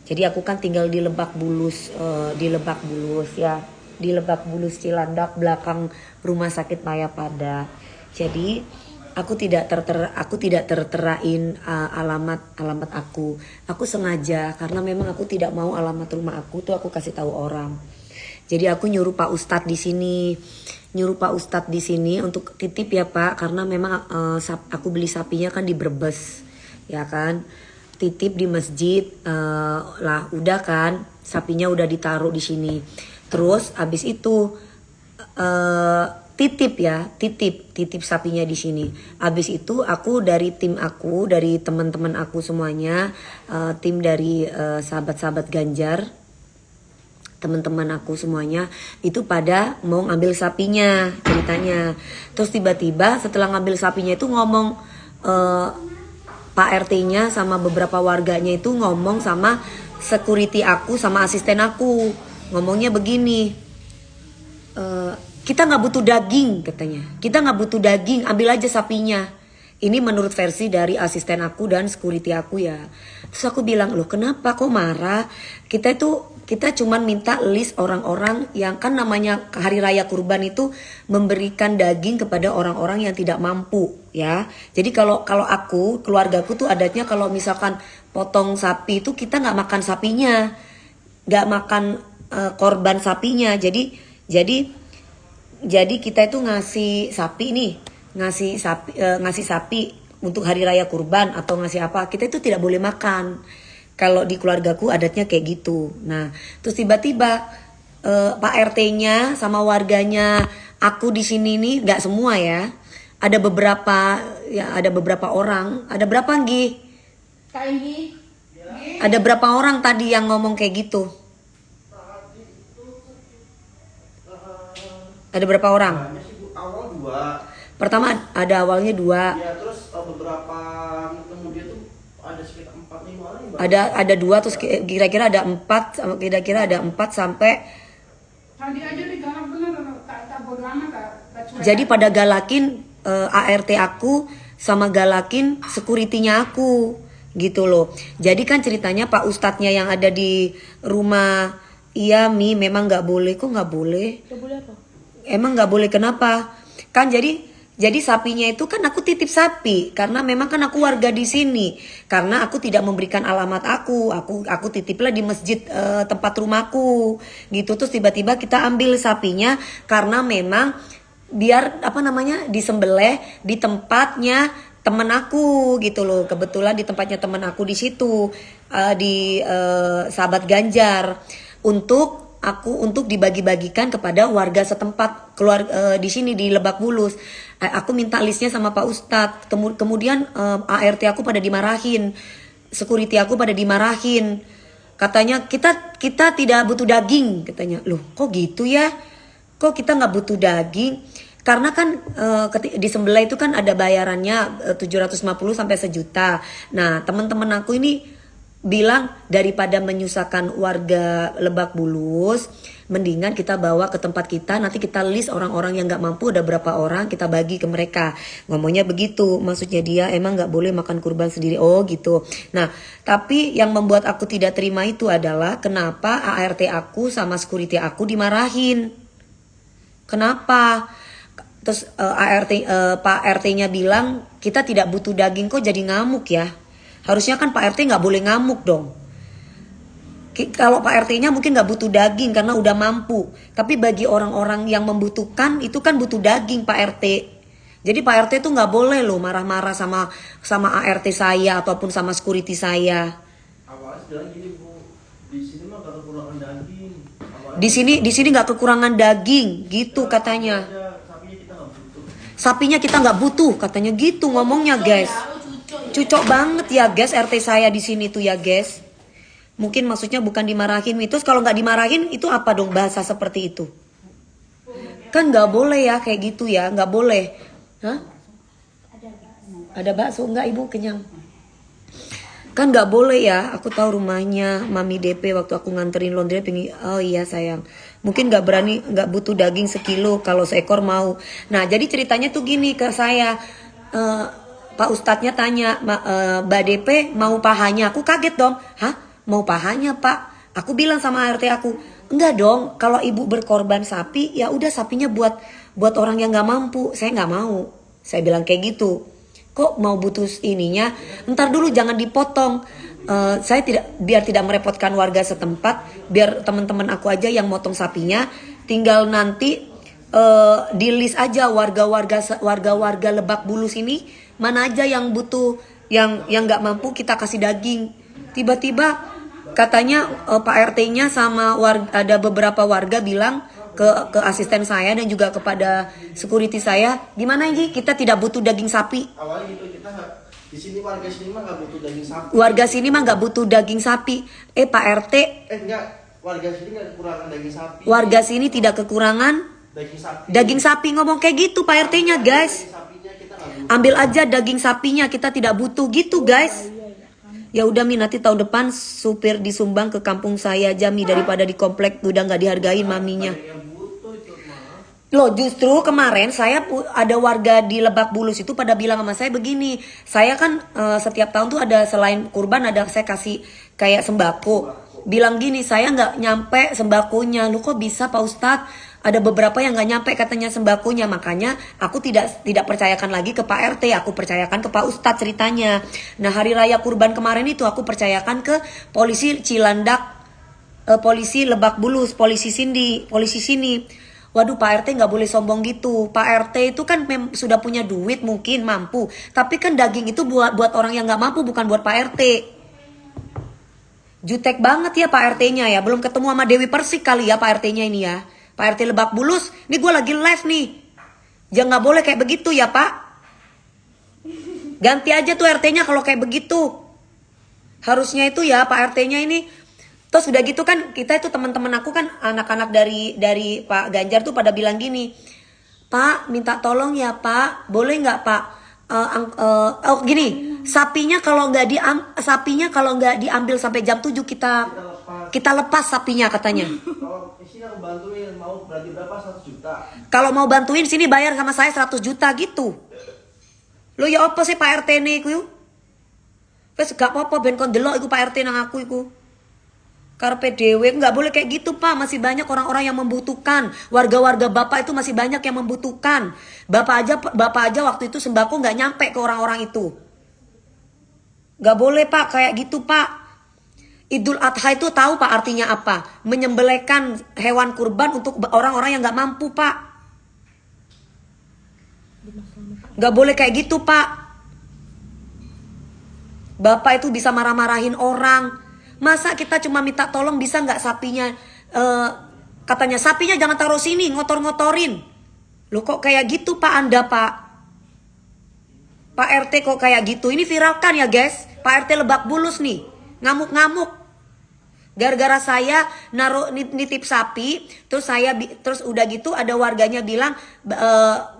Jadi aku kan tinggal di Lebak Bulus, di Lebak Bulus ya, di Lebak Bulus Cilandak belakang Rumah Sakit Mayapada. Jadi aku tidak terterain alamat aku. Aku sengaja karena memang aku tidak mau alamat rumah aku tuh aku kasih tahu orang. Jadi aku nyuruh Pak Ustadz di sini, untuk titip ya Pak, karena memang aku beli sapinya kan di Brebes, ya kan, titip di masjid, lah udah kan, sapinya udah ditaruh di sini, terus abis itu titip sapinya di sini. Abis itu aku dari teman-teman aku semuanya, tim dari sahabat-sahabat Ganjar, teman-teman aku semuanya itu pada mau ngambil sapinya ceritanya. Terus tiba-tiba setelah ngambil sapinya itu ngomong, Pak RT-nya sama beberapa warganya itu ngomong sama security aku sama asisten aku, ngomongnya begini, kita nggak butuh daging katanya, kita nggak butuh daging, ambil aja sapinya. Ini menurut versi dari asisten aku dan security aku ya. Terus aku bilang, loh kenapa kok marah? Kita cuman minta list orang-orang yang kan namanya hari raya kurban itu memberikan daging kepada orang-orang yang tidak mampu ya. Jadi kalau aku, keluargaku tuh adatnya kalau misalkan potong sapi itu kita nggak makan sapinya, nggak makan korban sapinya. Jadi kita itu ngasih sapi nih, ngasih sapi untuk hari raya kurban atau ngasih apa, kita itu tidak boleh makan. Kalau di keluargaku adatnya kayak gitu. Nah, terus tiba-tiba Pak RT-nya sama warganya aku di sini nih, nggak semua ya. Ada beberapa orang. Ada berapa Nggi? Kak Inggi? Ada berapa orang tadi yang ngomong kayak gitu? Ada berapa orang? Awal 2. Pertama ada awalnya 2. Ya, terus beberapa kemudian tuh ada sekitar 4-5 orang. Ada 2, terus kira-kira ada 4 sampai. Tadi aja digarap bener, tak bodo amat, tak cuek. Jadi pada galakin ART aku sama galakin security-nya aku gitu loh. Jadi kan ceritanya Pak Ustadznya yang ada di rumah, iya Mi memang nggak boleh. Kok nggak boleh? Gak boleh apa? Emang nggak boleh kenapa? Kan jadi sapinya itu kan aku titip sapi karena memang kan aku warga di sini. Karena aku tidak memberikan alamat aku titiplah di masjid tempat rumahku gitu. Terus tiba-tiba kita ambil sapinya karena memang biar disembelih di tempatnya temen aku gitu loh. Kebetulan di tempatnya temen aku di situ, di sahabat Ganjar, untuk dibagi-bagikan kepada warga setempat di sini di Lebak Bulus. Aku minta listnya sama Pak Ustadz. Kemudian ART aku pada dimarahin, security aku pada dimarahin. Katanya kita tidak butuh daging katanya. Loh kok gitu ya? Kok kita nggak butuh daging? Karena kan di sebelah itu kan ada bayarannya 750 sampai 1 juta. Nah teman-teman aku ini bilang daripada menyusahkan warga Lebak Bulus, mendingan kita bawa ke tempat kita, nanti kita list orang-orang yang nggak mampu ada berapa orang, kita bagi ke mereka. Ngomongnya begitu, maksudnya dia emang nggak boleh makan kurban sendiri. Oh gitu. Nah tapi yang membuat aku tidak terima itu adalah kenapa ART aku sama security aku dimarahin. Kenapa? Terus Pak RT-nya bilang kita tidak butuh daging, kok jadi ngamuk ya? Harusnya kan Pak RT nggak boleh ngamuk dong. Kalau Pak RT-nya mungkin nggak butuh daging karena udah mampu. Tapi bagi orang-orang yang membutuhkan itu kan butuh daging Pak RT. Jadi Pak RT tuh nggak boleh loh marah-marah sama ART saya ataupun sama security saya. Awalnya bilang gini Bu, di sini mah gak kekurangan daging. Di sini nggak kekurangan daging, gitu katanya. Sapinya kita nggak butuh katanya gitu ngomongnya guys. Cucok banget ya guys RT saya di sini tuh ya guys. Mungkin maksudnya bukan dimarahin. Terus kalau nggak dimarahin itu apa dong bahasa seperti itu? Kan nggak boleh ya kayak gitu ya, nggak boleh. Hah? Ada bakso nggak ibu kenyang? Kan nggak boleh ya. Aku tahu rumahnya Mami DP waktu aku nganterin laundry pengen. Oh iya sayang. Mungkin nggak butuh daging 1 kilo kalau seekor mau. Nah jadi ceritanya tuh gini ke saya. Pak Ustadznya tanya, Mbak DP mau pahanya? Aku kaget dong. Hah? Mau pahanya Pak. Aku bilang sama ART aku, enggak dong, kalau ibu berkorban sapi, ya udah sapinya buat orang yang nggak mampu. Saya nggak mau. Saya bilang kayak gitu. Kok mau butuh ininya? Ntar dulu jangan dipotong. Saya biar tidak merepotkan warga setempat, biar teman-teman aku aja yang motong sapinya. Tinggal nanti di list aja warga-warga Lebak Bulus ini mana aja yang butuh, yang nggak mampu kita kasih daging. Tiba-tiba katanya Pak RT-nya sama ada beberapa warga bilang ke asisten saya dan juga kepada security saya, gimana ini kita tidak butuh daging sapi. Awalnya gitu kita di sini warga sini mah nggak butuh daging sapi. Warga sini mah nggak butuh daging sapi. Pak RT. Enggak, warga sini nggak kekurangan daging sapi. Warga sini tidak kekurangan daging sapi. Daging sapi ngomong kayak gitu Pak RT-nya guys. Ambil aja daging sapinya, kita tidak butuh gitu guys. Ya udah Mi, nanti tahun depan supir disumbang ke kampung saya aja Mi, daripada di komplek udah nggak dihargain maminya. Loh justru kemarin saya ada warga di Lebak Bulus itu pada bilang sama saya begini, saya kan setiap tahun tuh ada selain kurban ada saya kasih kayak sembako. Bilang gini, saya nggak nyampe sembakonya. Lu kok bisa Pak Ustadz? Ada beberapa yang nggak nyampe katanya sembakonya, makanya aku tidak percayakan lagi ke Pak RT, aku percayakan ke Pak Ustadz ceritanya. Nah hari raya kurban kemarin itu aku percayakan ke polisi Cilandak, polisi Lebak Bulus, polisi sini. Waduh Pak RT nggak boleh sombong gitu. Pak RT itu kan sudah punya duit mungkin mampu, tapi kan daging itu buat orang yang nggak mampu, bukan buat Pak RT. Jutek banget ya Pak RT-nya ya, belum ketemu sama Dewi Persik kali ya Pak RT-nya ini ya. Pak RT Lebak Bulus, ini gue lagi live nih. Jangan nggak boleh kayak begitu ya Pak. Ganti aja tuh RT-nya kalau kayak begitu. Harusnya itu ya Pak RT-nya ini. Terus udah gitu kan kita itu teman-teman aku kan anak-anak dari Pak Ganjar tuh pada bilang gini, Pak minta tolong ya Pak, boleh nggak Pak? Gini, sapinya kalau nggak diambil sampai jam 7 kita lepas sapinya katanya. Aku bantuin, mau berarti berapa? 100 juta. Kalau mau bantuin sini bayar sama saya 100 juta gitu. Lo ya apa sih Pak RT nih ku? Wes gak apa-apa ben kon delok iku Pak RT nang aku iku. Karpe dewe nggak boleh kayak gitu Pak, masih banyak orang-orang yang membutuhkan. Warga-warga Bapak itu masih banyak yang membutuhkan. Bapak aja waktu itu sembako nggak nyampe ke orang-orang itu. Nggak boleh Pak kayak gitu Pak. Idul Adha itu tahu Pak artinya apa? Menyembelihkan hewan kurban untuk orang-orang yang nggak mampu Pak. Nggak boleh kayak gitu Pak. Bapak itu bisa marah-marahin orang. Masa kita cuma minta tolong bisa nggak sapinya? Katanya sapinya jangan taruh sini, ngotor-ngotorin. Loh kok kayak gitu Pak Anda Pak? Pak RT kok kayak gitu? Ini viralkan ya guys. Pak RT Lebak Bulus nih. Ngamuk-ngamuk gara-gara saya naruh nitip sapi, terus udah gitu ada warganya bilang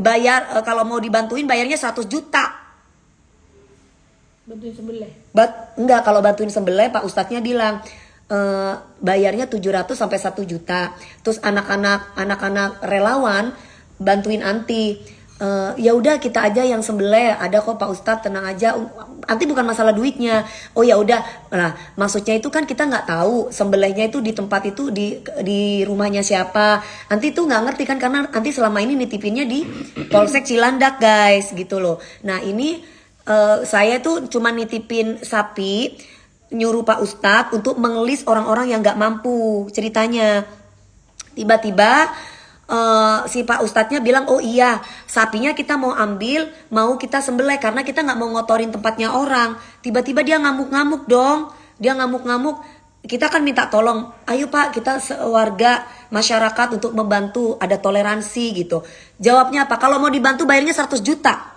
bayar kalau mau dibantuin bayarnya 100 juta. Bantuin sembelih. Enggak, kalau bantuin sembelih Pak Ustadznya bilang bayarnya 700 sampai 1 juta. Terus anak-anak relawan bantuin anti. Ya udah kita aja yang sembelih, ada kok Pak Ustadz, tenang aja, nanti bukan masalah duitnya. Oh ya udah, nah maksudnya itu kan kita nggak tahu sembelihnya itu di tempat itu di rumahnya siapa, nanti tuh nggak ngerti kan, karena nanti selama ini nitipinnya di Polsek Cilandak guys gitu loh. Nah ini saya tuh cuma nitipin sapi, nyuruh Pak Ustadz untuk mengelis orang-orang yang nggak mampu ceritanya. Tiba-tiba si Pak Ustadznya bilang, oh iya sapinya kita mau ambil, mau kita sembelih karena kita nggak mau ngotorin tempatnya orang. Tiba-tiba dia ngamuk-ngamuk dong, kita kan minta tolong, ayo Pak kita warga masyarakat untuk membantu, ada toleransi gitu. Jawabnya apa? Kalau mau dibantu bayarnya 100 juta.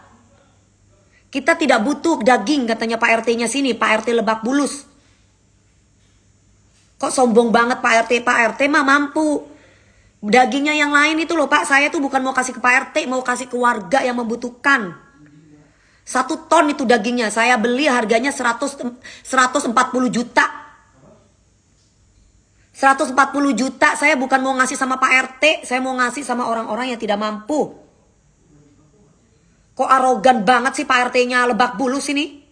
Kita tidak butuh daging katanya Pak RT-nya sini, Pak RT Lebak Bulus. Kok sombong banget Pak RT mah mampu. Dagingnya yang lain itu loh Pak, saya tuh bukan mau kasih ke Pak RT, mau kasih ke warga yang membutuhkan. 1 ton itu dagingnya, saya beli harganya 140 juta. 140 juta, saya bukan mau ngasih sama Pak RT, saya mau ngasih sama orang-orang yang tidak mampu. Kok arogan banget sih Pak RT-nya Lebak Bulus ini?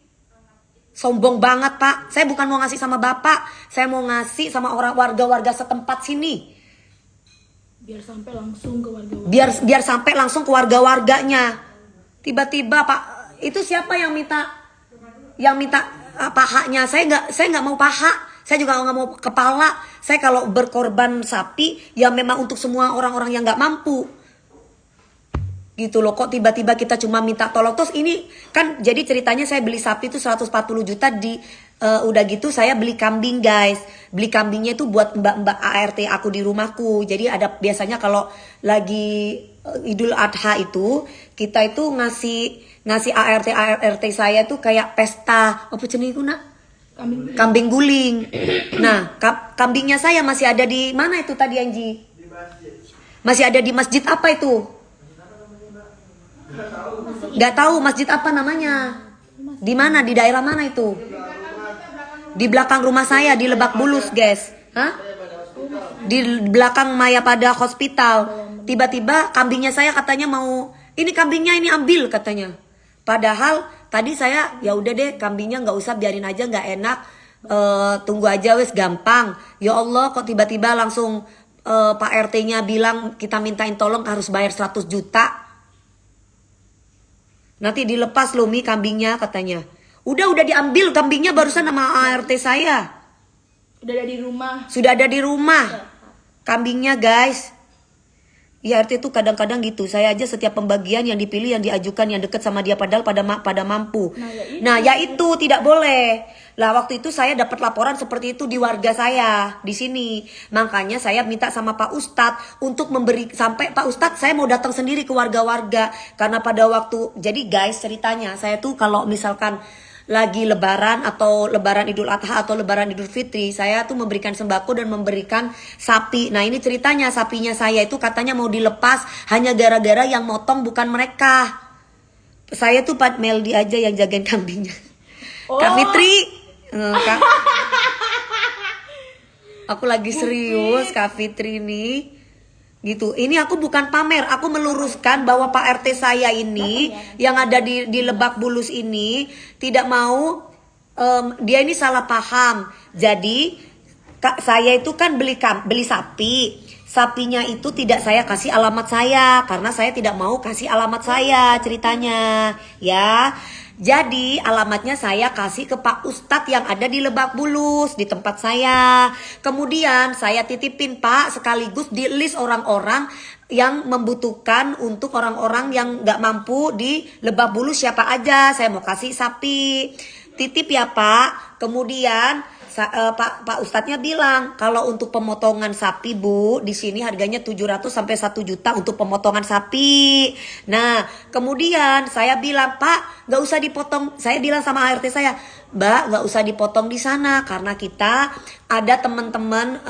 Sombong banget Pak. Saya bukan mau ngasih sama Bapak, saya mau ngasih sama orang warga-warga setempat sini. Biar sampai langsung ke warga-warga. Biar sampai langsung ke warga-warganya. Tiba-tiba Pak, itu siapa yang minta pahanya? Saya nggak mau paha. Saya juga nggak mau kepala. Saya kalau berkorban sapi ya memang untuk semua orang-orang yang nggak mampu. Gitu loh, kok tiba-tiba kita cuma minta tolong. Terus ini kan jadi ceritanya saya beli sapi itu 140 juta udah gitu saya beli kambing guys. Beli kambingnya itu buat mbak-mbak ART aku di rumahku. Jadi ada biasanya kalau lagi Idul Adha itu kita itu ngasih ART saya tuh kayak pesta apa jenenge nak? Kambing guling. Nah, kambingnya saya masih ada di mana itu tadi Anji? Masih ada di masjid apa itu? Gak tahu masjid apa namanya. Di mana? Di daerah mana itu? Di belakang rumah saya di Lebak Bulus, guys. Hah? Di belakang Mayapada Hospital. Tiba-tiba kambingnya saya katanya mau, ini kambingnya ini ambil katanya. Padahal tadi saya ya udah deh kambingnya nggak usah, biarin aja, nggak enak. Tunggu aja wes, gampang. Ya Allah, kok tiba-tiba langsung Pak RT-nya bilang kita mintain tolong harus bayar 100 juta. Nanti dilepas loh Mi kambingnya katanya. Udah diambil kambingnya barusan sama ART saya. Udah ada di rumah. Sudah ada di rumah. Kambingnya guys. Ya RT itu kadang-kadang gitu. Saya aja setiap pembagian yang dipilih yang diajukan yang deket sama dia padahal pada mampu. Nah ya itu tidak boleh. Lah waktu itu saya dapat laporan seperti itu di warga saya di sini. Makanya saya minta sama Pak Ustadz untuk memberi, sampai Pak Ustadz saya mau datang sendiri ke warga-warga. Karena pada waktu, jadi guys ceritanya saya tuh kalau misalkan lagi lebaran atau lebaran Idul Adha atau lebaran Idul Fitri, saya tuh memberikan sembako dan memberikan sapi. Nah ini ceritanya sapinya saya itu katanya mau dilepas hanya gara-gara yang motong bukan mereka. Saya tuh Pak Meldi aja yang jagain kambingnya. Kak Fitri, aku lagi serius Kak Fitri nih. Gitu. Ini aku bukan pamer, aku meluruskan bahwa Pak RT saya ini yang ada di Lebak Bulus ini tidak mau, dia ini salah paham. Jadi saya itu kan beli sapi. Sapinya itu tidak saya kasih alamat saya karena saya tidak mau kasih alamat saya ceritanya, ya. Jadi alamatnya saya kasih ke Pak Ustadz yang ada di Lebak Bulus di tempat saya. Kemudian saya titipin Pak sekaligus di list orang-orang yang membutuhkan untuk orang-orang yang nggak mampu di Lebak Bulus siapa aja. Saya mau kasih sapi. Titip ya Pak. Kemudian Pak Ustadznya bilang kalau untuk pemotongan sapi Bu di sini harganya 700 sampai 1 juta untuk pemotongan sapi. Nah kemudian saya bilang Pak nggak usah dipotong. Saya bilang sama ART saya, Mbak nggak usah dipotong di sana karena kita ada teman-teman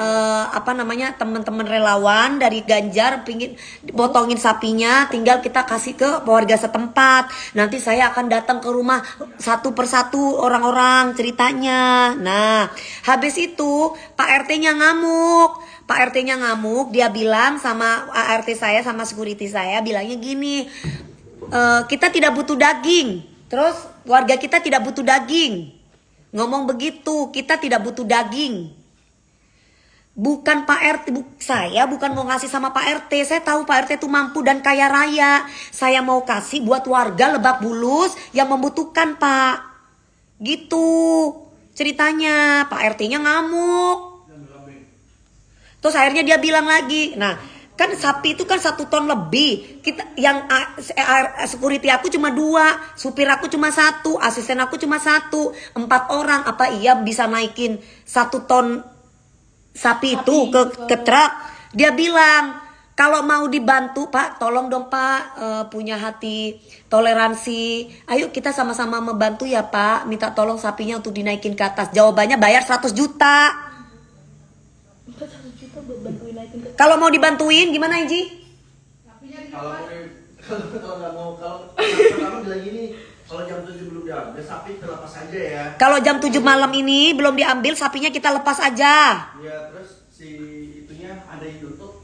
teman-teman relawan dari Ganjar pingin potongin sapinya, tinggal kita kasih ke warga setempat. Nanti saya akan datang ke rumah satu persatu orang-orang ceritanya. Nah habis itu Pak RT-nya ngamuk. Pak RT-nya ngamuk, dia bilang sama ART saya sama security saya bilangnya gini, kita tidak butuh daging. Terus warga kita tidak butuh daging. Ngomong begitu, kita tidak butuh daging. Bukan Pak RT, saya bukan mau ngasih sama Pak RT. Saya tahu Pak RT itu mampu dan kaya raya. Saya mau kasih buat warga Lebak Bulus yang membutuhkan Pak. Gitu ceritanya. Pak RT-nya ngamuk. Terus akhirnya dia bilang lagi, nah kan sapi itu kan 1 ton lebih. Kita yang security aku cuma 2, supir aku cuma 1, asisten aku cuma 1, 4 orang. Apa iya bisa naikin 1 ton sapi itu ke truk? Dia bilang kalau mau dibantu Pak, tolong dong Pak, punya hati toleransi. Ayo kita sama-sama membantu ya Pak. Minta tolong sapinya untuk dinaikin ke atas. Jawabannya bayar 100 juta. Kalau mau dibantuin gimana Iji? Kalau nggak mau, kalau pertama bilang gini, kalau jam 7 belum diambil sapi kita lepas aja ya. Kalau jam 7 malam ini belum diambil sapinya kita lepas aja. Ya terus si itunya ada yang tutup